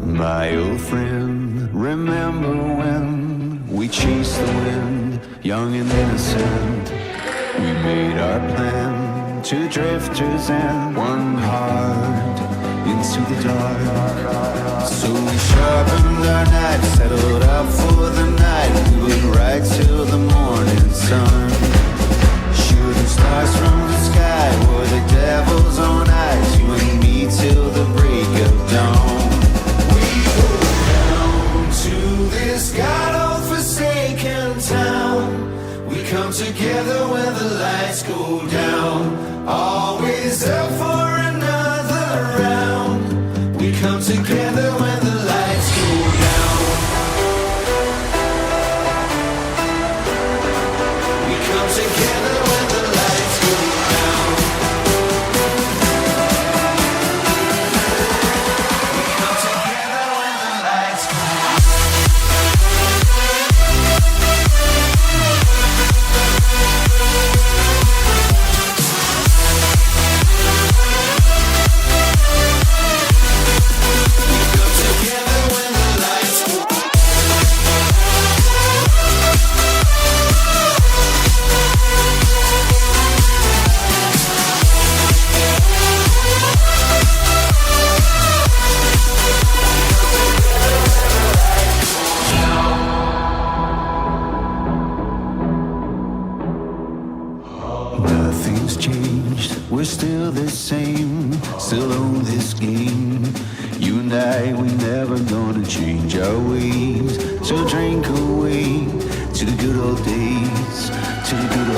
My old friend, remember when we chased the wind, young and innocent. We made our plan, two drifters and one heart into the dark. So we sharpened our knives, settled up for the night. We would ride till the morning sun. Shooting stars from the sky were the devil's own eyes. You and me till the break of dawn. We go down to this god-forsaken town. We come together when the lights go down. Always up for another round. We come together when the lights go down. We come together when the lights go down. We come together when the lights go down. Nothing's changed, we're still the same, still own this game. You and I, we never gonna change our ways. So drink away to the good old days, to the good